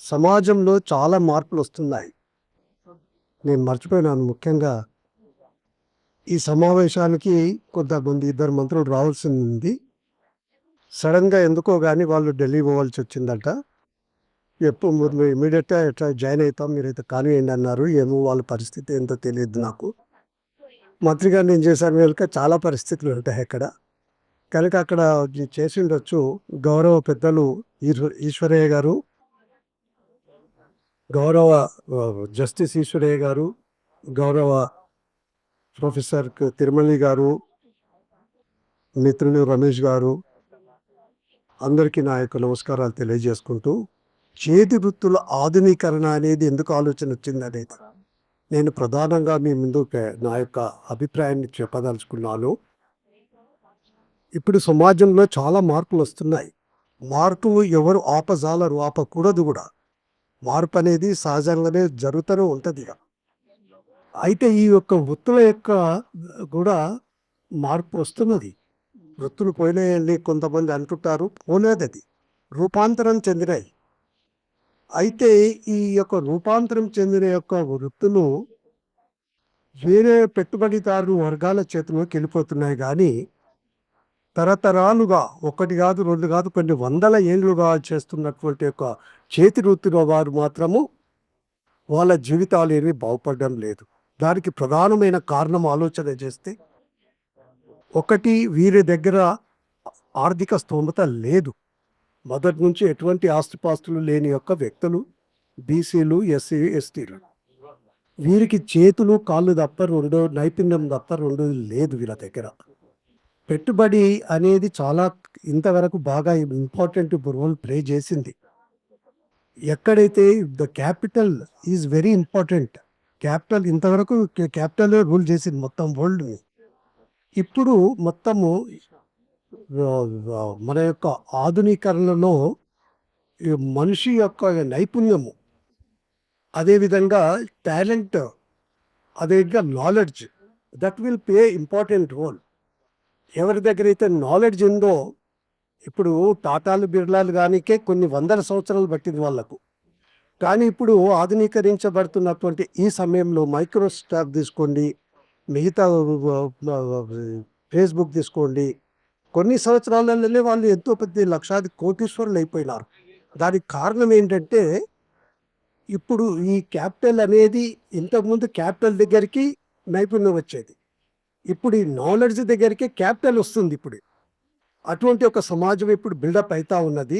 సమాజంలో చాలా మార్పులొస్తున్నాయి. నేను మర్చిపోయినాను ముఖ్యంగా ఈ సమావేశానికి కొంతమంది ఇద్దరు మంత్రులు రావాల్సింది. సడెన్‌గా ఎందుకో గాని వాళ్ళు ఢిల్లీ పోవాల్సొచ్చిందట. మీరు ఇమ్మీడియేట్‌గా ఇట్లా జాయిన్ అయితాం. మీరైతే కానివ్వండి అన్నారు. ఏమో వాళ్ళ పరిస్థితి ఏంటో తెలీదు నాకు. మంత్రి గారిని ఏం చేశారు వెనుక చాలా పరిస్థితులు ఉంటాయి అక్కడ. కనుక అక్కడ చేసుండొచ్చు. గౌరవ పెద్దలు ఈశ్వరయ్య గారు, గౌరవ జస్టిస్ ఈశ్వరయ్య గారు, గౌరవ ప్రొఫెసర్ తిరుమలి గారు, మిత్రులు రమేష్ గారు, అందరికీ నా యొక్క నమస్కారాలు తెలియజేసుకుంటూ, చేతి వృత్తుల ఆధునీకరణ అనేది ఎందుకు ఆలోచన వచ్చిందనేది నేను ప్రధానంగా మీ ముందు నా యొక్క అభిప్రాయాన్ని చెప్పదలుచుకున్నాను. ఇప్పుడు సమాజంలో చాలా మార్పులు వస్తున్నాయి. మార్పు ఎవరు ఆపజాలరు, ఆపకూడదు కూడా. మార్పు అనేది సహజంగానే జరుగుతూనే ఉంటుంది. అయితే ఈ యొక్క వృత్తుల యొక్క కూడా మార్పు వస్తున్నది. వృత్తులు పోయినాయని కొంతమంది అంటుంటారు. పోలేదది. రూపాంతరం చెందినాయి. అయితే ఈ యొక్క రూపాంతరం చెందిన యొక్క వృత్తులు వేరే పెట్టుబడిదారు వర్గాల చేతిలోకి వెళ్ళిపోతున్నాయి కానీ, తరతరాలుగా ఒకటి కాదు, రెండు కాదు, కొన్ని వందల ఏళ్ళుగా చేస్తున్నటువంటి యొక్క చేతి వృత్తిలో వారు మాత్రము వాళ్ళ జీవితాలు ఏమీ బాగుపడడం లేదు. దానికి ప్రధానమైన కారణం ఆలోచన చేస్తే, ఒకటి వీరి దగ్గర ఆర్థిక స్తోమత లేదు. మొదటి నుంచి ఎటువంటి ఆస్తిపాస్తులు లేని యొక్క వ్యక్తులు బీసీలు, ఎస్సీ, ఎస్టీలు. వీరికి చేతులు, కాళ్ళు తప్ప రెండో నైపుణ్యం తప్ప రెండోది లేదు వీళ్ళ దగ్గర. పెట్టుబడి అనేది చాలా ఇంతవరకు బాగా ఇంపార్టెంట్ రోల్ ప్లే చేసింది. ఎక్కడైతే the capital is very important. Capital ఇంతవరకు క్యాపిటల్ రూల్ చేసింది మొత్తం వరల్డ్‌ని. ఇప్పుడు మొత్తము మన యొక్క ఆధునీకరణలో ఈ మనిషి యొక్క నైపుణ్యము, అదేవిధంగా టాలెంట్, అదేవిధంగా knowledge that will play important role. ఎవరి దగ్గర అయితే నాలెడ్జ్ ఉందో, ఇప్పుడు టాటాలు, బిర్లాలు కానీకే కొన్ని వందల సంవత్సరాలు పట్టింది వాళ్ళకు. కానీ ఇప్పుడు ఆధునీకరించబడుతున్నటువంటి ఈ సమయంలో మైక్రోసాఫ్ట్ తీసుకోండి, మిగతా ఫేస్బుక్ తీసుకోండి, కొన్ని సంవత్సరాలలోనే వాళ్ళు ఎంతో పెద్ద లక్షాది కోటీశ్వరులు అయిపోయినారు. దానికి కారణం ఏంటంటే, ఇప్పుడు ఈ క్యాపిటల్ అనేది, ఇంతకుముందు క్యాపిటల్ దగ్గరికి నైపుణ్యం వచ్చేది. ఇప్పుడు ఈ నాలెడ్జ్ దగ్గరికి క్యాపిటల్ వస్తుంది. ఇప్పుడు అటువంటి ఒక సమాజం ఇప్పుడు బిల్డప్ అవుతా ఉన్నది.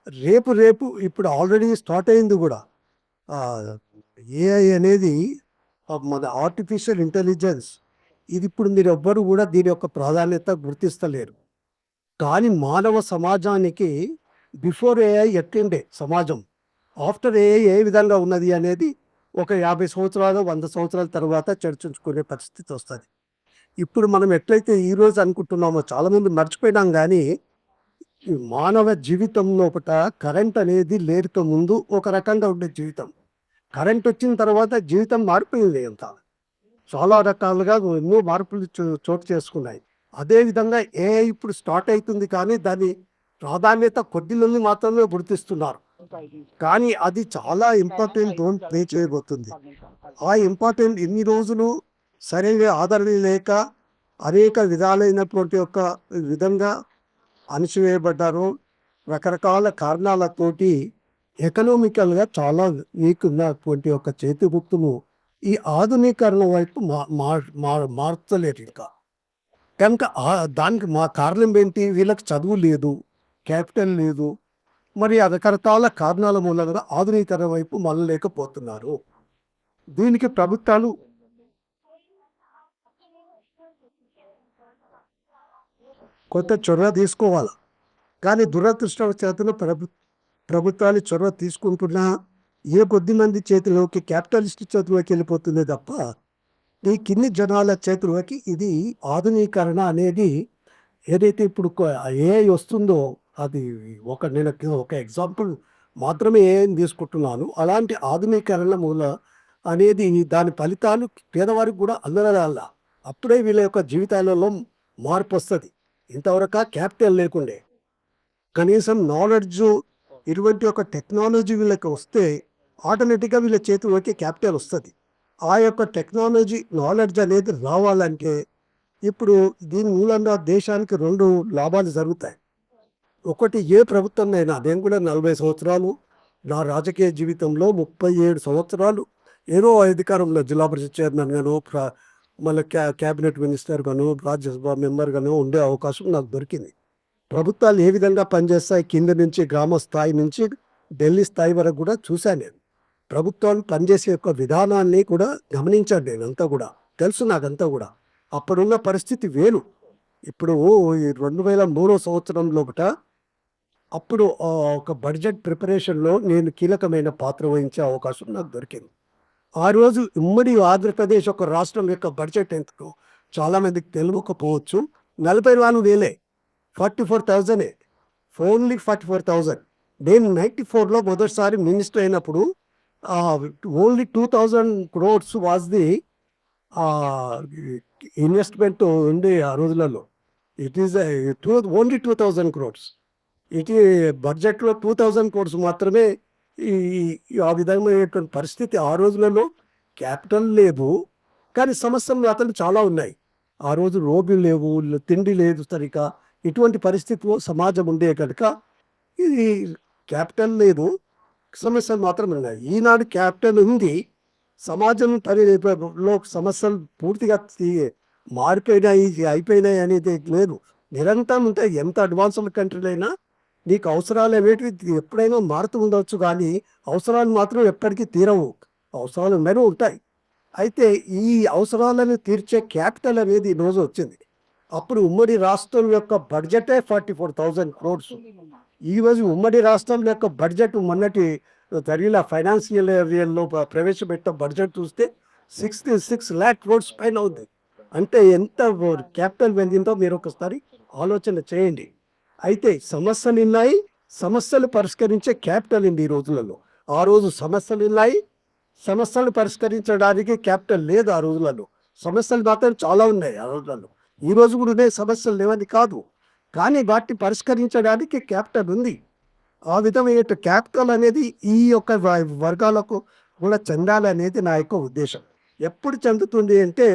రేపు ఇప్పుడు ఆల్రెడీ స్టార్ట్ అయింది కూడా. ఏఐ అనేది మన ఆర్టిఫిషియల్ ఇంటెలిజెన్స్, ఇది ఇప్పుడు మీరు ఎవ్వరు కూడా దీని యొక్క ప్రాధాన్యత గుర్తిస్తలేరు. కానీ మానవ సమాజానికి బిఫోర్ ఏఐ ఎట్లుండే సమాజం, ఆఫ్టర్ ఏఐ ఏ విధంగా ఉన్నది అనేది ఒక 50 సంవత్సరాలు, 100 సంవత్సరాల తర్వాత చర్చించుకునే పరిస్థితి వస్తుంది. ఇప్పుడు మనం ఎట్లయితే ఈరోజు అనుకుంటున్నామో చాలామంది మర్చిపోయినాం. కానీ ఈ మానవ జీవితం లోపట కరెంట్ అనేది లేక ముందు ఒక రకంగా ఉండే జీవితం, కరెంట్ వచ్చిన తర్వాత జీవితం మారిపోయింది. అంతా చాలా రకాలుగా ఎన్నో మార్పులు చోటు చేసుకున్నాయి. అదేవిధంగా ఏఐ ఇప్పుడు స్టార్ట్ అవుతుంది, కానీ దాని ప్రాధాన్యత కొద్దిమంది మాత్రమే గుర్తిస్తున్నారు. కానీ అది చాలా ఇంపార్టెంట్ రోల్ ప్లే చేయబోతుంది. ఆ ఇంపార్టెంట్ ఇన్ని రోజులు సరైన ఆదరణ లేక అనేక విధాలైనటువంటి ఒక విధంగా అణిచివేయబడ్డారు. రకరకాల కారణాలతోటి ఎకనామికల్గా చాలా వీక్ ఉన్నటువంటి ఒక చేతి వృత్తులు ఈ ఆధునీకరణ వైపు మార్చలేరు ఇంకా. కనుక దానికి మా కారణం ఏంటి? వీళ్ళకి చదువు లేదు, క్యాపిటల్ లేదు, మరి రకరకాల కారణాల మూలంగా ఆధునీకరణ వైపు మళ్ళలేకపోతున్నారు. దీనికి ప్రభుత్వాలు కొంత చొరవ తీసుకోవాలి. కానీ దురదృష్టవశాత్తు ప్రభుత్వాలు చొరవ తీసుకుంటున్నా ఏ కొద్ది మంది చేతిలోకి క్యాపిటలిస్ట్ చేతిలోకి వెళ్ళిపోతుంది తప్ప ఈ కింది జనాల చేతిలోకి ఇది ఆధునీకరణ అనేది ఏదైతే ఇప్పుడు ఏఐ వస్తుందో, అది నేను ఒక ఎగ్జాంపుల్ మాత్రమే ఏఐని తీసుకుంటున్నాను. అలాంటి ఆధునీకరణ మూల అనేది దాని ఫలితాలు పేదవారికి కూడా అందరాల, అప్పుడే వీళ్ళ యొక్క జీవితాలలో మార్పు వస్తుంది. ఇంతవరకు క్యాపిటల్ లేకుండే, కనీసం నాలెడ్జ్ ఇటువంటి ఒక టెక్నాలజీ వీళ్ళకి వస్తే ఆటోమేటిక్గా వీళ్ళ చేతిలోకి క్యాపిటల్ వస్తుంది. ఆ యొక్క టెక్నాలజీ నాలెడ్జ్ అనేది రావాలంటే ఇప్పుడు దీని మూలంగా దేశానికి 2 లాభాలు జరుగుతాయి. ఒకటి, ఏ ప్రభుత్వంనైనా, నేను కూడా 40 సంవత్సరాలు నా రాజకీయ జీవితంలో 37 సంవత్సరాలు ఏదో అధికారంలో జిల్లా పరిషత్ చైర్మన్ గాను, మళ్ళీ క్యాబినెట్ మినిస్టర్ గాను, రాజ్యసభ మెంబర్ గాను ఉండే అవకాశం నాకు దొరికింది. ప్రభుత్వాలు ఏ విధంగా పనిచేస్తాయి కింద నుంచి, గ్రామ స్థాయి నుంచి ఢిల్లీ స్థాయి వరకు కూడా చూశాను నేను. ప్రభుత్వాలు పనిచేసే యొక్క విధానాన్ని కూడా గమనించాను నేను. అంతా కూడా తెలుసు నాకంతా కూడా. అప్పుడున్న పరిస్థితి వేరు. ఇప్పుడు ఈ 2003 సంవత్సరంలో అప్పుడు ఒక బడ్జెట్ ప్రిపరేషన్లో నేను కీలకమైన పాత్ర వహించే అవకాశం నాకు దొరికింది. ఆ రోజు ఉమ్మడి ఆంధ్రప్రదేశ్ ఒక రాష్ట్రం యొక్క బడ్జెట్ ఎంతో చాలామందికి తెలియకపోవచ్చు. 44,000, 44,000, ఓన్లీ 44,000. నేను 94లో మొదటిసారి మినిస్టర్ అయినప్పుడు only 2,000 crores was the investment ఉంది ఆ రోజులలో. It is only 2,000 crores. ఇది బడ్జెట్లో 2,000 crores మాత్రమే. ఆ విధమైనటువంటి పరిస్థితి ఆ రోజులలో. క్యాపిటల్ లేదు, కానీ సమస్యలు అతను చాలా ఉన్నాయి. ఆ రోజు రోడ్లు లేవు, తిండి లేదు సరిగా. ఇటువంటి పరిస్థితిలో సమాజం ఉండే కనుక ఇది క్యాపిటల్ లేదు, సమస్యలు మాత్రం ఉన్నాయి. ఈనాడు క్యాపిటల్ ఉంది, సమాజం పరిలో సమస్యలు పూర్తిగా మారిపోయినాయి, అయిపోయినాయి అనేది లేదు. నిరంతరం ఉంటాయి. ఎంత అడ్వాన్స్డ్ కంట్రీలైనా నీకు అవసరాలు అనేటివి ఎప్పుడైనా మారుతూ ఉండవచ్చు, కానీ అవసరాలు మాత్రం ఎప్పటికీ తీరవు. అవసరాలు మెరు ఉంటాయి. అయితే ఈ అవసరాలను తీర్చే క్యాపిటల్ అనేది ఈరోజు వచ్చింది. అప్పుడు ఉమ్మడి రాష్ట్రం యొక్క బడ్జెటే 44,000 crores. ఈరోజు ఉమ్మడి రాష్ట్రం యొక్క బడ్జెట్ మొన్నటి జరిగిన ఫైనాన్షియల్ ఇయర్లో ప్రవేశపెట్టిన బడ్జెట్ చూస్తే 66 lakh crores పైన ఉంది. అంటే ఎంత క్యాపిటల్ వెళ్ళిందో మీరు ఒకసారి ఆలోచన చేయండి. అయితే సమస్యలు ఉన్నాయి, సమస్యలు పరిష్కరించే క్యాపిటల్ ఉంది ఈ రోజులలో. ఆ రోజు సమస్యలు ఉన్నాయి, సమస్యలు పరిష్కరించడానికి క్యాపిటల్ లేదు ఆ రోజులలో. సమస్యలు మాత్రం చాలా ఉన్నాయి ఆ రోజులలో. ఈ రోజు కూడా ఉన్నాయి, సమస్యలు లేవని కాదు, కానీ వాటిని పరిష్కరించడానికి క్యాపిటల్ ఉంది. ఆ విధమైన క్యాపిటల్ అనేది ఈ యొక్క వర్గాలకు కూడా చెందాలనేది నా యొక్క ఉద్దేశం. ఎప్పుడు చెందుతుంది అంటే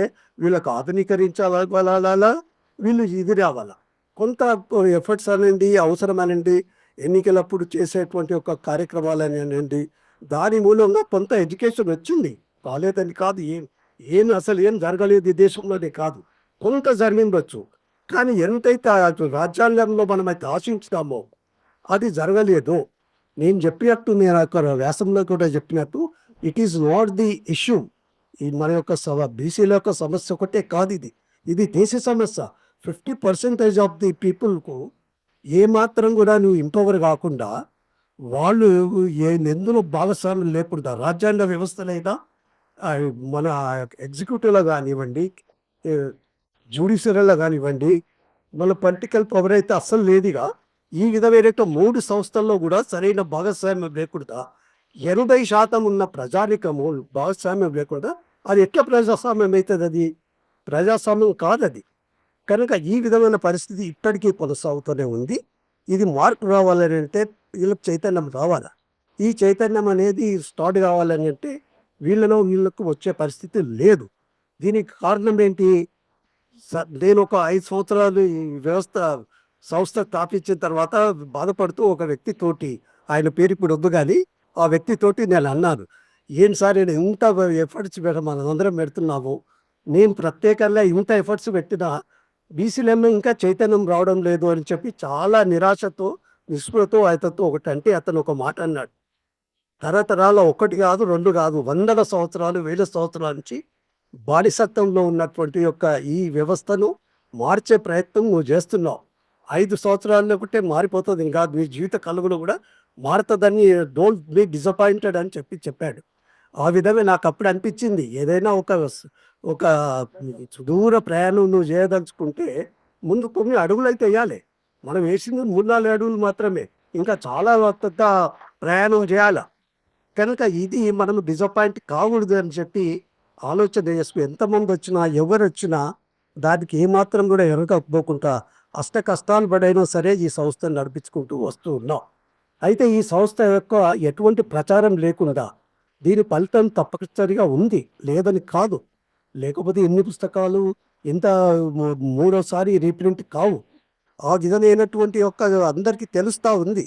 వీళ్ళకు ఆధునీకరించాలా, వీళ్ళు ఇది రావాలా. కొంత ఎఫర్ట్స్ అనండి, అవసరం అనండి, ఎన్నికలప్పుడు చేసేటువంటి ఒక కార్యక్రమాలని అనండి, దాని మూలంగా కొంత ఎడ్యుకేషన్ వచ్చింది, కాలేదని కాదు. అసలు ఏం జరగలేదు ఈ దేశంలోనే కాదు, కొంత జరిగిండొచ్చు. కానీ ఎంతైతే రాజ్యాంగంలో మనమైతే ఆశించినామో అది జరగలేదు. నేను చెప్పినట్టు, నేను అక్కడ వ్యాసంలో కూడా చెప్పినట్టు, it is not the issue. ఈ మన యొక్క బీసీల యొక్క సమస్య ఒకటే కాదు, ఇది దేశ సమస్య. 50% ఆఫ్ ది పీపుల్కు ఏమాత్రం కూడా నువ్వు ఇంపవర్ కాకుండా, వాళ్ళు ఎందులో భాగస్వామ్యం లేకుండా, రాజ్యాంగ వ్యవస్థలైనా మన ఎగ్జిక్యూటివ్లో కానివ్వండి, జ్యుడిషియరీలో కానివ్వండి, మన పొలిటికల్ పవర్ అయితే అస్సలు లేదుగా. ఈ విధమైన 3 సంస్థల్లో కూడా సరైన భాగస్వామ్యం లేకుండా, 80% ఉన్న ప్రజానికము భాగస్వామ్యం లేకుండా అది ఎట్లా ప్రజాస్వామ్యం అవుతుంది? అది ప్రజాస్వామ్యం కాదు అది. కనుక ఈ విధమైన పరిస్థితి ఇప్పటికీ కొనసాగుతూనే ఉంది. ఇది మార్పు రావాలని అంటే వీళ్ళకి చైతన్యం రావాలి. ఈ చైతన్యం అనేది స్టార్ట్ కావాలని అంటే వీళ్ళకు వచ్చే పరిస్థితి లేదు. దీనికి కారణం ఏంటి? నేను ఒక 5 సంవత్సరాలు ఈ సంస్థ స్థాపించిన తర్వాత బాధపడుతూ ఒక వ్యక్తితోటి, ఆయన పేరు ఇప్పుడు వద్దు కానీ, ఆ వ్యక్తితోటి నేను అన్నాను, ఏం సార్ నేను ఇంత ఎఫర్ట్స్ మనందరం పెడుతున్నాము, నేను ప్రత్యేకంగా ఇంత ఎఫర్ట్స్ పెట్టినా బీసీలలో ఇంకా చైతన్యం రావడం లేదు అని చెప్పి చాలా నిరాశతో, నిస్పృహతో అతనితో ఒకటంటే అతను ఒక మాట అన్నాడు. తరతరాల 1 కాదు, 2 కాదు, 100 సంవత్సరాలు, 1000 సంవత్సరాల నుంచి బానిసత్వంలో ఉన్నటువంటి యొక్క ఈ వ్యవస్థను మార్చే ప్రయత్నం నువ్వు చేస్తున్నావు. 5 సంవత్సరాల్లో ఒకటే మారిపోతుంది, ఇంకా మీ జీవిత కలుగులో కూడా మారుతుందని, డోంట్ బీ డిసప్పాయింటెడ్ అని చెప్పాడు. ఆ విధమే నాకు అప్పుడు అనిపించింది, ఏదైనా ఒక సుదూర ప్రయాణం నువ్వు చేయదలుచుకుంటే ముందు కొన్ని అడుగులు అయితే వేయాలి. మనం వేసింది 3-4 అడుగులు మాత్రమే, ఇంకా చాలా పెద్ద ప్రయాణం చేయాలి. కనుక ఇది మనం డిసప్పాయింట్ కాకూడదు అని చెప్పి ఆలోచన చేసుకుని, ఎంతమంది వచ్చినా ఎవరు వచ్చినా దానికి ఏమాత్రం కూడా ఎరగకపోకుండా అష్ట కష్టాలు పడైనా సరే ఈ సంస్థను నడిపించుకుంటూ వస్తూ ఉన్నాం. అయితే ఈ సంస్థ యొక్క ఎటువంటి ప్రచారం లేకుండా దీని ఫలితం తప్పనిసరిగా ఉంది, లేదని కాదు. లేకపోతే ఎన్ని పుస్తకాలు ఇంత మూడోసారి రీప్రింట్ కావు. ఆ విధమైనటువంటి యొక్క అందరికీ తెలుస్తూ ఉంది.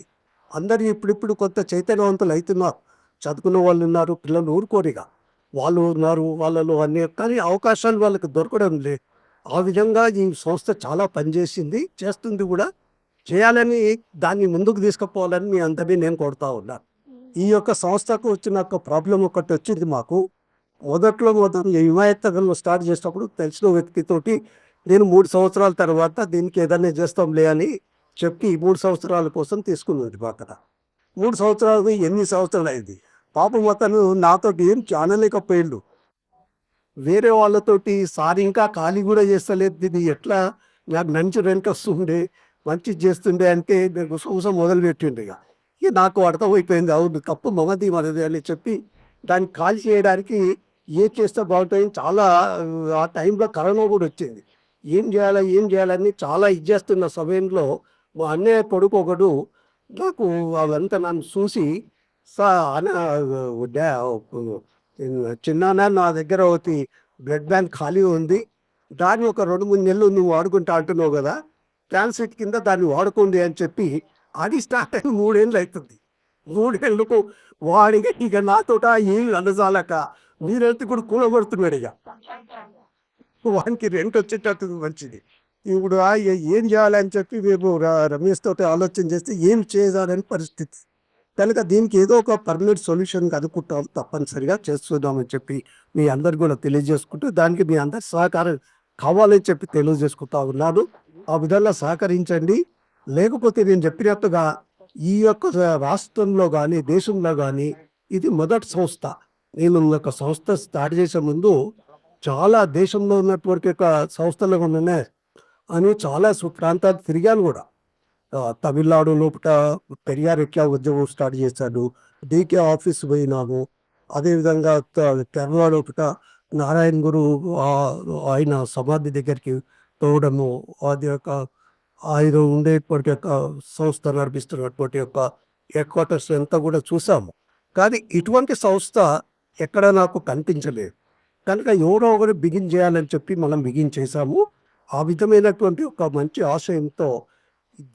అందరూ ఇప్పుడిప్పుడు కొంత చైతన్యవంతులు అవుతున్నారు. చదువుకున్న వాళ్ళు ఉన్నారు, పిల్లలు ఊరుకోరిగా. వాళ్ళు ఉన్నారు, వాళ్ళలో అన్ని కానీ అవకాశాలు వాళ్ళకి దొరకడం లే. ఆ విధంగా ఈ సంస్థ చాలా పనిచేసింది, చేస్తుంది కూడా. చేయాలని, దాన్ని ముందుకు తీసుకుపోవాలని మీ అందరినీ నేను కోరుతా ఉన్నాను. ఈ యొక్క సంస్థకు వచ్చిన ఒక ప్రాబ్లం ఒకటి వచ్చింది మాకు. మొదట్లో ఈ హిమాయత్ స్టార్ట్ చేసినప్పుడు తెలిసిన వ్యక్తితోటి నేను 3 సంవత్సరాల తర్వాత దీనికి ఏదైనా చేస్తాంలే అని చెప్పి 3 సంవత్సరాల కోసం తీసుకున్నది అక్కడ. 3 సంవత్సరాలు ఎన్ని సంవత్సరాలు అయింది. పాపం అతను నాతోటి ఏం అనలేకపోయిండు. వేరే వాళ్ళతోటి సార్ ఇంకా ఖాళీ కూడా చేస్తలేదు, ఇది ఎట్లా, నాకు మంచి రెంట్ వస్తుండే, మంచిది చేస్తుండే అంటే నేను గుసగుస మొదలుపెట్టిండు. ఇక నాకు అర్థమైపోయింది, అవును తప్పు మనది అని చెప్పి దాన్ని ఖాళీ చేయడానికి ఏం చేస్తే బాగుంటుందని చాలా. ఆ టైంలో కరోనా కూడా వచ్చింది. ఏం చేయాలని చాలా ఇది చేస్తున్న సమయంలో మా అన్నయ్య కొడుకు ఒకడు నాకు అవంతా నన్ను చూసి సా అన డా చిన్నాన్న నా దగ్గర ఒకటి బ్లడ్ బ్యాంక్ ఖాళీ ఉంది, దాన్ని ఒక 2-3 నెలలు నువ్వు వాడుకుంటా అంటున్నావు కదా, ట్రాన్సిట్ కింద దాన్ని వాడుకోండి అని చెప్పి అది స్టార్ట్ అయ్యి 3 ఏళ్ళు అవుతుంది. 3 ఏళ్ళకు వాడిగా ఇక నాతోట ఏమి అనజాలక మీరెళ్తే కూడా కూలబడుతున్నాడు. ఇక వానికి రెంట్ వచ్చేటట్టు మంచిది. ఇప్పుడు ఏం చేయాలని చెప్పి మేము రమేష్ తోటి ఆలోచన చేస్తే ఏం చేయాలని పరిస్థితి. కనుక దీనికి ఏదో ఒక పర్మనెంట్ సొల్యూషన్ కనుక్కుంటాం, తప్పనిసరిగా చేస్తున్నామని చెప్పి మీ అందరు కూడా తెలియజేసుకుంటూ, దానికి మీ అందరి సహకారం కావాలని చెప్పి తెలియజేసుకుంటా ఉన్నాను. ఆ విధంగా సహకరించండి. లేకపోతే నేను చెప్పినట్టుగా ఈ యొక్క రాష్ట్రంలో కానీ దేశంలో కానీ ఇది మొదటి సంస్థ. నేను ఒక సంస్థ స్టార్ట్ చేసే ముందు చాలా దేశంలో ఉన్నటువంటి యొక్క సంస్థలు ఉన్నాయి అని చాలా ప్రాంతాలు తిరిగాను కూడా. తమిళనాడు లోపల పెరియార్ ఎట్లా ఉద్యోగం స్టార్ట్ చేశాడు, డీకే ఆఫీస్ పోయినాము. అదేవిధంగా కేరళ లోపల నారాయణ గురు ఆయన సమాధి దగ్గరికి పోవడము, అది యొక్క ఆయన ఉండేటువంటి యొక్క సంస్థ నడిపిస్తున్నటువంటి యొక్క హెడ్ క్వార్టర్స్ అంతా కూడా చూసాము. కానీ ఇటువంటి సంస్థ ఎక్కడ నాకు కనిపించలేదు. కనుక ఎవరో ఒకరు బిగిన్ చేయాలని చెప్పి మనం బిగిన్ చేశాము. ఆ విధమైనటువంటి ఒక మంచి ఆశయంతో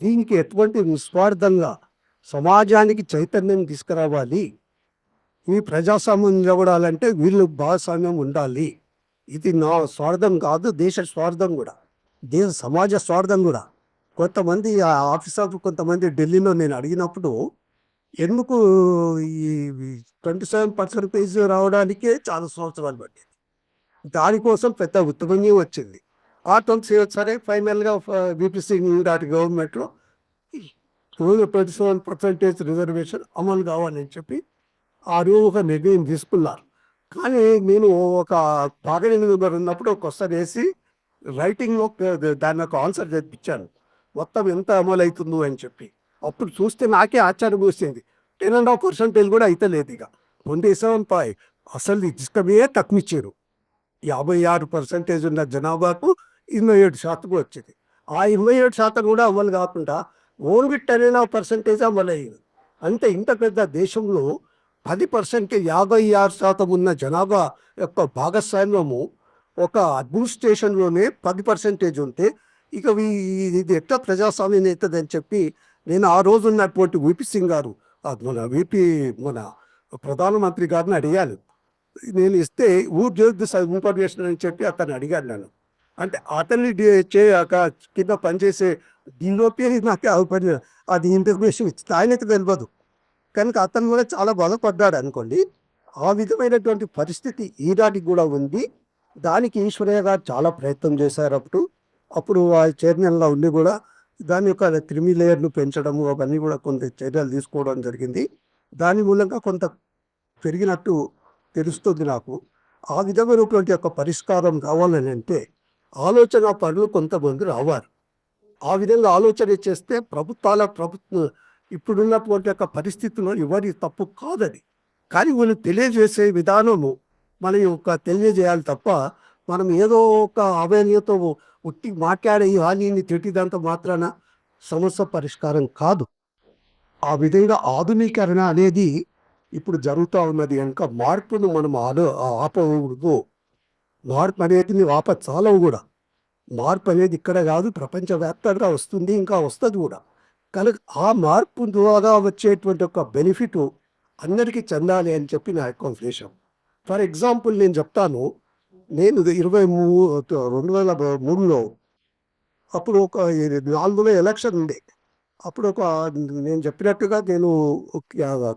దీనికి ఎటువంటి నిస్వార్థంగా సమాజానికి చైతన్యం తీసుకురావాలి. ఈ ప్రజాస్వామ్యం నిలబడాలంటే వీళ్ళు భాగస్వామ్యం ఉండాలి. ఇది నా స్వార్థం కాదు, దేశ స్వార్థం కూడా, దేశ సమాజ స్వార్థం కూడా. కొంతమంది ఆఫీసర్లు కొంతమంది ఢిల్లీలో నేను అడిగినప్పుడు ఎందుకు ఈ 27% రావడానికే చాలా సంవత్సరాలు పట్టింది. దానికోసం పెద్ద ఉత్తమంగా వచ్చింది. ఆ 27 సరే ఫైనల్గా వీపీ సింగ్ నాటి గవర్నమెంట్లో 27% రిజర్వేషన్ అమలు కావాలని చెప్పి ఆ రోజు ఒక నిర్ణయం తీసుకున్నారు. కానీ నేను ఒక బార్గెనింగ్ మెంబర్ ఉన్నప్పుడు ఒకసారి వేసి రైటింగ్లో దాని యొక్క ఆన్సర్ తెప్పించాను, మొత్తం ఎంత అమలు అవుతుందో అని చెప్పి. అప్పుడు చూస్తే నాకే ఆశ్చర్యం వేసింది, 10.5% కూడా అయితే లేదు. ఇక 27 అసలు ఇష్టమే తక్కువ ఇచ్చారు. 56% ఉన్న జనాభాకు 27% వచ్చింది. ఆ 27% కూడా అమలు కాకుండా ఓన్లీ 10.5% అమలు అయ్యింది. అంటే ఇంత పెద్ద దేశంలో 10%, 56% ఉన్న జనాభా యొక్క భాగస్వామ్యము ఒక అడ్మినిస్ట్రేషన్లోనే 10% ఉంటే ఇక ఇది ఎట్లా ప్రజాస్వామ్యం అవుతుందని చెప్పి నేను ఆ రోజు ఉన్నటువంటి వీపీ సింగ్ గారు, మన ప్రధానమంత్రి గారిని అడిగాను. నేను ఇస్తే ఇన్ఫర్మేషన్ అని చెప్పి అతను అడిగాను నన్ను. అంటే అతన్ని కింద పనిచేసే దీనిలోపే నాకు పని అది ఇన్ఫర్మేషన్ ఇచ్చింది, ఆయనకి తెలియదు. కనుక అతను కూడా చాలా బాధపడ్డాడు అనుకోండి. ఆ విధమైనటువంటి పరిస్థితి ఈనాటికి కూడా ఉంది. దానికి ఈశ్వరయ్య గారు చాలా ప్రయత్నం చేశారు. అప్పుడు ఆ చైర్మన్లో ఉండి కూడా దాని యొక్క క్రిమి లేయర్ను పెంచడము అవన్నీ కూడా కొంత చర్యలు తీసుకోవడం జరిగింది. దాని మూలంగా కొంత పెరిగినట్టు తెలుస్తుంది నాకు. ఆ విధమైనటువంటి యొక్క పరిష్కారం కావాలని అంటే ఆలోచన పనులు కొంతమంది రావాలి. ఆ విధంగా ఆలోచన చేస్తే ప్రభుత్వం ఇప్పుడున్నటువంటి యొక్క పరిస్థితుల్లో ఎవరి తప్పు కాదని, కానీ వీళ్ళు తెలియజేసే విధానము మన యొక్క తెలియజేయాలి తప్ప మనం ఏదో ఒక అవేనియతో ఉట్టి మాట్లాడే హానిని తిట్టిదంత మాత్రాన సమస్య పరిష్కారం కాదు. ఆ విధంగా ఆధునీకరణ అనేది ఇప్పుడు జరుగుతూ ఉన్నది కనుక మార్పును మనం ఆపకూడదు. మార్పు అనేది నువ్వు చాలవు కూడా. మార్పు అనేది ఇక్కడ కాదు, ప్రపంచవ్యాప్తంగా వస్తుంది, ఇంకా వస్తుంది కూడా. కనుక ఆ మార్పు ద్వారా వచ్చేటువంటి ఒక బెనిఫిట్ అందరికీ చెందాలి అని చెప్పి నా యొక్క ఉద్దేశం. ఫర్ ఎగ్జాంపుల్ నేను చెప్తాను. నేను 2003లో అప్పుడు ఒక 4లో ఎలక్షన్ ఉండే. అప్పుడు నేను చెప్పినట్టుగా నేను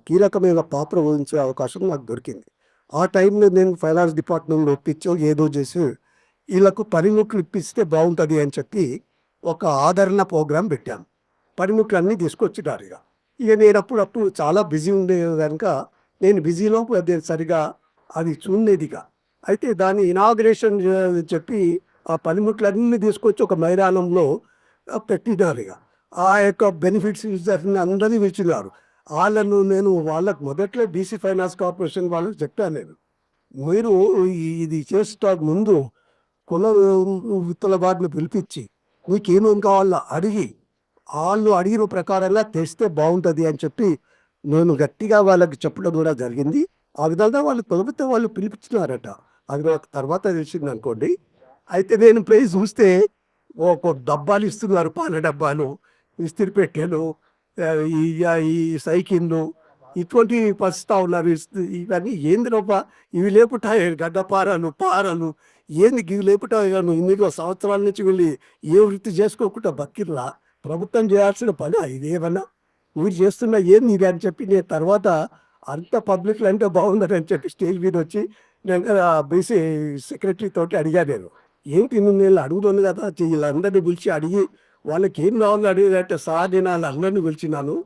కీలకమైన పాత్ర వహించే అవకాశం నాకు దొరికింది. ఆ టైంలో నేను ఫైనాన్స్ డిపార్ట్మెంట్‌లో ఒప్పించో ఏదో చేసి ఈళ్ళకు పనిముట్లు ఇప్పిస్తే బావుంటది అని చెప్పి ఒక ఆదరణ ప్రోగ్రామ్ పెట్టాను. పనిముట్లన్నీ తీసుకొచ్చినారిగ. ఇక నేను అప్పుడప్పుడు చాలా బిజీ ఉండే గనుక నేను బిజీలో అది సరిగా అది చూడలేదిక. అయితే దాని ఇనాగరేషన్ చెప్పి ఆ పనిముట్లన్నీ తీసుకొచ్చి ఒక మైదానంలో పెట్టినారిగ. ఆ యొక్క బెనిఫిట్స్ యూజర్స్‌ని అందరిని పిలిచినారు. నేను వాళ్ళకి మొదట్లో బీసీ ఫైనాన్స్ కార్పొరేషన్ వాళ్ళకి చెప్పాను నేను. మీరు ఇది చేస్తా ముందు కుల వృత్తుల వారిని పిలిపించి మీకేమేం కావాలో అడిగి, ఆళ్ళు అడిగిన ప్రకారంగా తెస్తే బావుంటది అని చెప్పి నేను గట్టిగా వాళ్ళకి చెప్పడం కూడా జరిగింది. ఆ విధంగా వాళ్ళు ప్రభుత్వం వాళ్ళు పిలిపించినారట. అది నాకు తర్వాత తెలిసిందనుకోండి. అయితే నేను పోయి చూస్తే ఒక డబ్బాలు ఇస్తున్నారు. పాల డబ్బాలు, ఇస్త్రీ పెట్టెలు, ఈ సైకిళ్ళు ఇటువంటివి పంచుతా ఉన్నారు. ఇవన్నీ ఏందిరబ్బా! ఇవి లేపుట గడ్డపారలు, పారలు ఏంది గివి లేపుట ఇన్ని సంవత్సరాల నుంచి వీళ్ళు ఏ వృత్తి చేసుకోకుండా బతికిర్రా? ప్రభుత్వం చేయాల్సిన పనా ఇదేమన్నా? మీరు చేస్తున్న ఏంది ఇది అని చెప్పి నేను తర్వాత అంత పబ్లిక్‌లో అంటే బాగుండదని చెప్పి స్టేజ్ మీదొచ్చి నేను బీసీ సెక్రటరీ తోటి అడిగా నేను. ఏంటి నువ్వు నేను అడుగుతాను కదా! వీళ్ళందరిని పిలిచి అడిగి వాళ్ళకేం కావాలో అడిగారంటే సార్ నేను ఆళ్ళందరిని పిలిచినాను.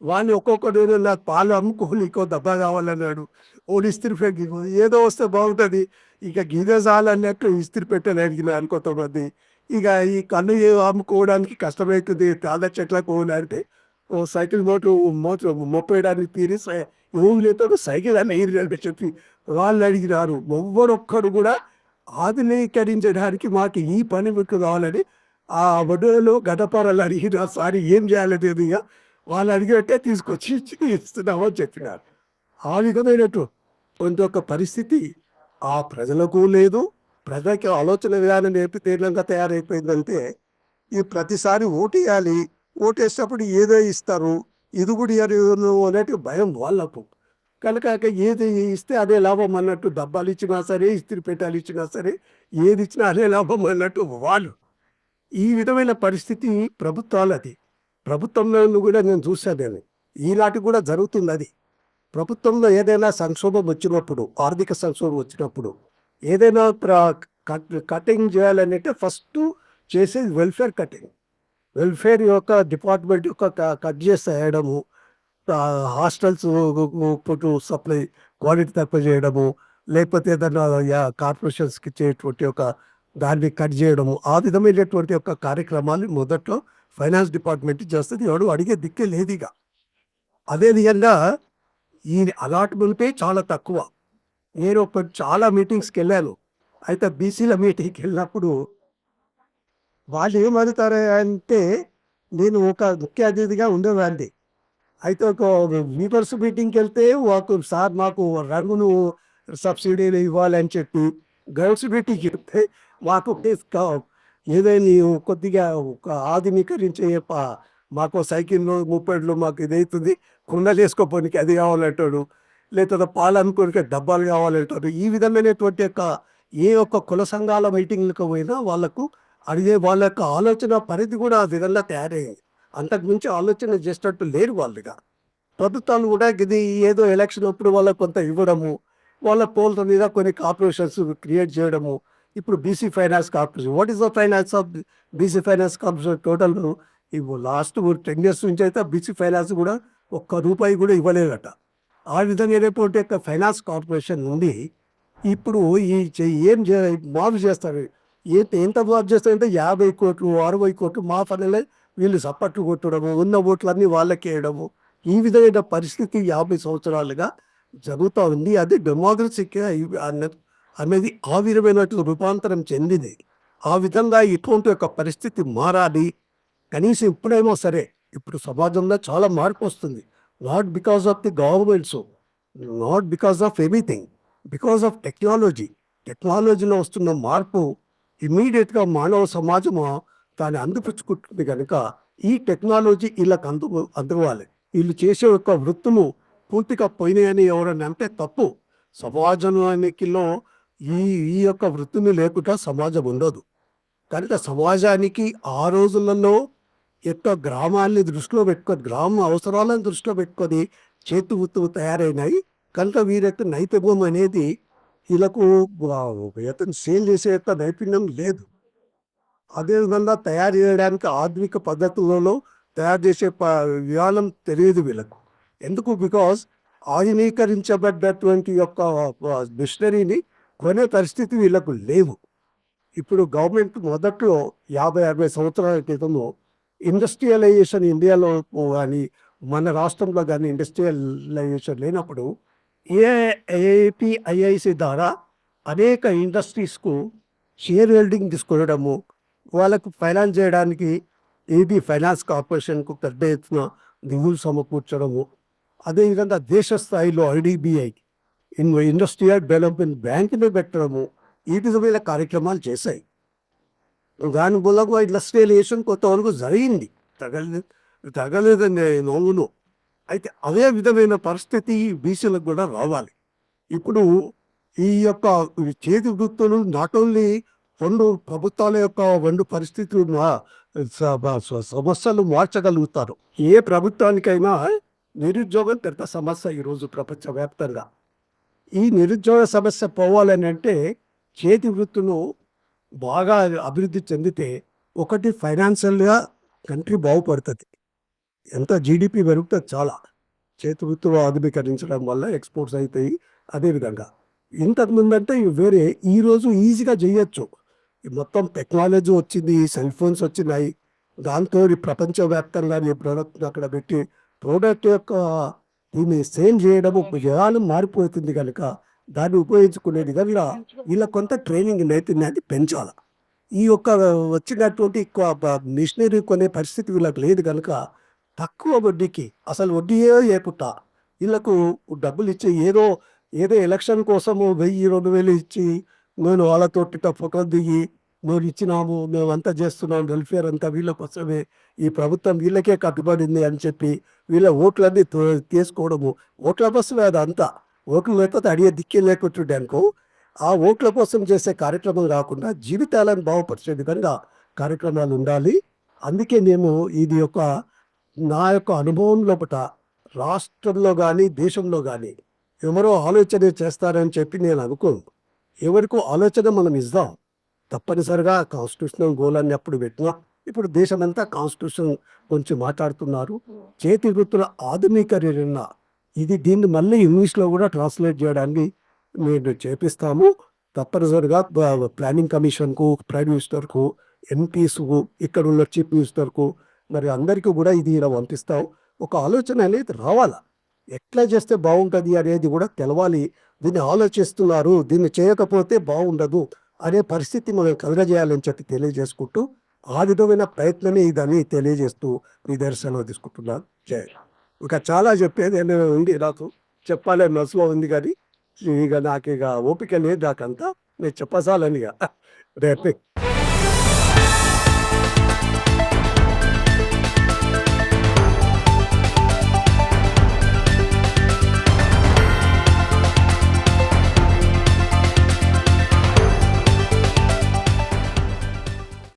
వాళ్ళు ఒక్కొక్కడు నాకు పాలు అమ్ముకో నీకో డబ్బా కావాలన్నాడు. ఓడు ఇస్త్రీ పెట్టె ఏదో వస్తే బాగుంటది. ఇక గిదే చాలన్నట్టు ఇస్త్రీ పెట్టెలు అడిగినారు కొంతమంది. ఇక ఈ కన్ను అమ్ముకోవడానికి కష్టమైతుంది. తాళ్ళ చెట్లకు పోవాలంటే ఓ సైకిల్ మోపేయడానికి తీరి ఊరితో సైకిల్ అన్న ఈరి అని చెప్పి వాళ్ళు అడిగినారు. ఎవ్వరొక్కడు కూడా ఆధునీకరించడానికి మాకు ఈ పనిముట్లు కావాలని ఆ వడ్డీలో గడ్డపారలు అడిగిన సార్ ఏం చేయాలనేది ఇక వాళ్ళు అడిగినట్టే తీసుకొచ్చి ఇస్తున్నామని చెప్పినారు. ఆ విధమైనటువంటి ఒక పరిస్థితి ఆ ప్రజలకు లేదు. ప్రజలకి ఆలోచన విధానం తీవ్రంగా తయారైపోయిందంటే, ఈ ప్రతిసారి ఓటేయాలి. ఓటేసేటప్పుడు ఏదో ఇస్తారు. ఇది కూడా ఇయ్యరు అనేటి భయం వాళ్ళకు. కనుక ఏది ఇస్తే అదే లాభం అన్నట్టు డబ్బాలు ఇచ్చినా సరే, ఇస్త్రీ పెట్టెలు ఇచ్చినా సరే, ఏది ఇచ్చినా అదే లాభం అన్నట్టు వాళ్ళు. ఈ విధమైన పరిస్థితి ప్రభుత్వాలది. ప్రభుత్వంలోను కూడా నేను చూశాను. ఈనాటికి కూడా జరుగుతుందది. ప్రభుత్వంలో ఏదైనా సంక్షోభం వచ్చినప్పుడు, ఆర్థిక సంక్షోభం వచ్చినప్పుడు, ఏదైనా కటింగ్ చేయాలనంటే ఫస్టు చేసేది వెల్ఫేర్ కటింగ్. వెల్ఫేర్ యొక్క డిపార్ట్మెంట్ యొక్క కట్ చేసేయడము, హాస్టల్స్ ఫుడ్ సప్లై క్వాలిటీ తక్కువ చేయడము, లేకపోతే ఏదైనా కార్పొరేషన్స్‌కి ఇచ్చేటువంటి ఒక దాన్ని కట్ చేయడము, ఆ విధమైనటువంటి యొక్క కార్యక్రమాలు మొదట్లో ఫైనాన్స్ డిపార్ట్మెంట్ చేస్తది. ఎవడు అడిగే దిక్కే లేదిక. అదే విధంగా ఈ అలాట్‌మెంటే చాలా తక్కువ. నేను చాలా మీటింగ్స్‌కెళ్ళాను. అయితే బీసీల మీటింగ్‌కెళ్ళినప్పుడు వాళ్ళేమడుగుతారు అంటే, నేను ఒక ముఖ్య అతిథిగా ఉండేవాడిని. అయితే ఒక వీవర్స్ మీటింగ్‌కెళ్తే సార్ మాకు రంగులు సబ్సిడీలు ఇవ్వాలని చెప్పి, గర్ల్స్ మీటింగ్‌కెళ్తే మాకు ఏదైనా కొద్దిగా ఒక ఆధునీకరించే మాకో సైకిళ్ళు, మూపెడ్లు మాకు ఇదైతుంది. కుండలేసుకోపోనీకి అది కావాలంటాడు. లేకపోతే పాలు అమ్ముకోనికి డబ్బాలు కావాలంటారు. ఈ విధమైనటువంటి ఏ ఒక్క కుల సంఘాల మీటింగ్‌లకు పోయినా వాళ్ళకు అడిగే వాళ్ళ యొక్క ఆలోచన పరిధి కూడా ఆ విధంగా తయారయ్యింది. అంతకు మించి ఆలోచన చేసేటట్టు లేరు వాళ్ళిగ. ప్రభుత్వాలు కూడా ఇది ఏదో ఎలక్షన్ అప్పుడు వాళ్ళకి కొంత ఇవ్వడము, వాళ్ళ పోల్స్ మీద కొన్ని కార్పొరేషన్స్ క్రియేట్ చేయడము. ఇప్పుడు BC finance corporation. What is the finance of BC finance corporation total last 10 years నుంచి అయితే బీసీ ఫైనాన్స్ కూడా ఒక్క రూపాయి కూడా ఇవ్వలేదట. ఆ విధమైనటువంటి యొక్క ఫైనాన్స్ కార్పొరేషన్ నుండి ఇప్పుడు ఏం మాఫ్ చేస్తారు. ఎంత మాఫ్ చేస్తారంటే 50,00,00,000, 60,00,00,000 మాఫ్ అనలే వీళ్ళు సప్పట్లు కొట్టడము, ఉన్న ఓట్లన్నీ వాళ్ళకేయడము. ఈ విధమైన పరిస్థితి 50 సంవత్సరాలుగా జరుగుతా ఉంది. అది డెమోక్రసీకి అనేది ఆ విధమైనటువంటి రూపాంతరం చెందింది. ఆ విధంగా ఇటువంటి యొక్క పరిస్థితి మారాలి. కనీసం ఇప్పుడేమో సరే, ఇప్పుడు సమాజంలో చాలా మార్పు వస్తుంది. Not because of the governments, not because of anything, because of technology. టెక్నాలజీలో వస్తున్న మార్పు ఇమ్మీడియట్గా మానవ సమాజము దాన్ని అందిపుచ్చుకుంటుంది కనుక ఈ టెక్నాలజీ వీళ్ళకి అందుకోవాలి. వీళ్ళు చేసే యొక్క వృత్తులు పూర్తిగా పోయినాయని ఎవరన్నా అంటే తప్పు. సమాజానికిలో ఈ ఈ యొక్క వృత్తిని లేకుండా సమాజం ఉండదు. కనుక సమాజానికి ఆ రోజులలో యొక్క గ్రామాల్ని దృష్టిలో పెట్టుకొని, గ్రామ అవసరాలను దృష్టిలో పెట్టుకొని చేతి వృత్తులు తయారైనాయి. కనుక వీరి యొక్క నైపుణ్యం అనేది వీళ్ళకు ఇతను సేల్ చేసే యొక్క నైపుణ్యం లేదు. అదేవిధంగా తయారు చేయడానికి ఆధునిక పద్ధతులలో తయారు చేసే విధానం తెలియదు వీళ్ళకు. ఎందుకు? బికాస్ ఆధునీకరించబడ్డటువంటి యొక్క మిషనరీని కొనే పరిస్థితి వీళ్ళకు లేవు. ఇప్పుడు గవర్నమెంట్ మొదట్లో 50-60 సంవత్సరాల క్రితము ఇండస్ట్రియలైజేషన్ ఇండియాలో కానీ మన రాష్ట్రంలో కానీ ఇండస్ట్రియలైజేషన్ లేనప్పుడు ఏఐపిఐఐసి ద్వారా అనేక ఇండస్ట్రీస్కు షేర్ హోల్డింగ్ తీసుకొనడము, వాళ్ళకు ఫైనాన్స్ చేయడానికి ఏబీ ఫైనాన్స్ కార్పొరేషన్కు పెద్ద ఎత్తున నిధులు సమకూర్చడము, అదేవిధంగా దేశ స్థాయిలో ఐడిబిఐ ఇండస్ట్రియల్ డెవలప్మెంట్ బ్యాంకుని పెట్టడము, ఈ విధమైన కార్యక్రమాలు చేశాయి. దాని మూలంగా ఇండస్ట్రియలైజేషన్ కొంతవరకు జరిగింది, తగలేదని నోమును. అయితే అదే విధమైన పరిస్థితి బీసీలకు కూడా రావాలి. ఇప్పుడు ఈ యొక్క చేతి వృత్తులు నాట్ ఓన్లీ ప్రభుత్వాల యొక్క పరిస్థితులు సమస్యలు మార్చగలుగుతారు. ఏ ప్రభుత్వానికైనా నిరుద్యోగం పెద్ద సమస్య ఈరోజు ప్రపంచవ్యాప్తంగా. ఈ నిరుద్యోగ సమస్య పోవాలని అంటే చేతి వృత్తులు బాగా అభివృద్ధి చెందితే ఒకటి ఫైనాన్షియల్గా కంట్రీ బాగుపడుతుంది. ఎంత జీడిపి పెరుగుతుంది చాలా. చేతి వృత్తులు ఆధునీకరించడం వల్ల ఎక్స్పోర్ట్స్ అవుతాయి. అదేవిధంగా ఇంతకుముందు అంటే వేరే ఈరోజు ఈజీగా చేయొచ్చు. మొత్తం టెక్నాలజీ వచ్చింది, సెల్ ఫోన్స్ వచ్చినాయి. దాంతో ప్రపంచవ్యాప్తంగా ఈ ప్రోడక్ట్ని అక్కడ పెట్టి ప్రోడక్ట్ యొక్క దీన్ని సేల్ చేయడం విధానం మారిపోతుంది కనుక దాన్ని ఉపయోగించుకునేది కనుక వీళ్ళ కొంత ట్రైనింగ్ నైపుణ్యాన్ని పెంచాలి. ఈ యొక్క వచ్చినటువంటి మిషనరీ కొనే పరిస్థితి వీళ్ళకి లేదు కనుక తక్కువ వడ్డీకి, అసలు వడ్డీయే లేకుండా వీళ్ళకు డబ్బులు ఇచ్చి ఏదో ఎలక్షన్ కోసము 1000-2000 ఇచ్చి నేను వాళ్ళతోటి ఫోటోలు దిగి మేము ఇచ్చినాము, మేము అంతా చేస్తున్నాం, వెల్ఫేర్ అంతా వీళ్ళ కోసమే, ఈ ప్రభుత్వం వీళ్ళకే కట్టుబడింది అని చెప్పి వీళ్ళ ఓట్లన్నీ తీసుకోవడము. ఓట్ల కోసమే అదంతా. ఓట్లు లేకపోతే అడిగే దిక్కే లేకుంటుండే అనుకో. ఆ ఓట్ల కోసం చేసే కార్యక్రమం కాకుండా జీవితాలను బాగుపరిచే విధంగా కార్యక్రమాలు ఉండాలి. అందుకే మేము ఇది నా యొక్క అనుభవం లోపల రాష్ట్రంలో కానీ దేశంలో కానీ ఎవరో ఆలోచన చేస్తారని చెప్పి నేను అనుకోను. ఎవరికో ఆలోచన మనం ఇద్దాం. తప్పనిసరిగా కాన్స్టిట్యూషనల్ గోల్ అని అప్పుడు పెట్టినా ఇప్పుడు దేశమంతా కాన్స్టిట్యూషన్ గురించి మాట్లాడుతున్నారు. చేతి వృత్తుల ఆధునీకరణ దీన్ని మళ్ళీ ఇంగ్లీష్లో కూడా ట్రాన్స్లేట్ చేయడానికి మేము చేపిస్తాము. తప్పనిసరిగా ప్లానింగ్ కమిషన్కు, ప్రైమ్ మినిస్టర్కు, ఎంపీస్కు, ఇక్కడ ఉన్న చీఫ్ మినిస్టర్కు, మరి అందరికీ కూడా ఇది ఇలా పంపిస్తాం. ఒక ఆలోచన అనేది రావాలా, ఎట్లా చేస్తే బాగుంటుంది అనేది కూడా తెలవాలి. దీన్ని ఆలోచిస్తున్నారు, దీన్ని చేయకపోతే బాగుండదు అనే పరిస్థితి మనం కలగజేయాలని చెప్పి తెలియజేసుకుంటూ ఆ విధమైన ప్రయత్నమే ఇదని తెలియజేస్తూ మీ దర్శనం తీసుకుంటున్నాను. జయ. ఇంకా చాలా చెప్పేది ఉంది, నాకు చెప్పాలని మనసులో ఉంది కానీ నాకు ఓపిక లేదు. నాకంతా నేను చెప్పసాలని రేపే.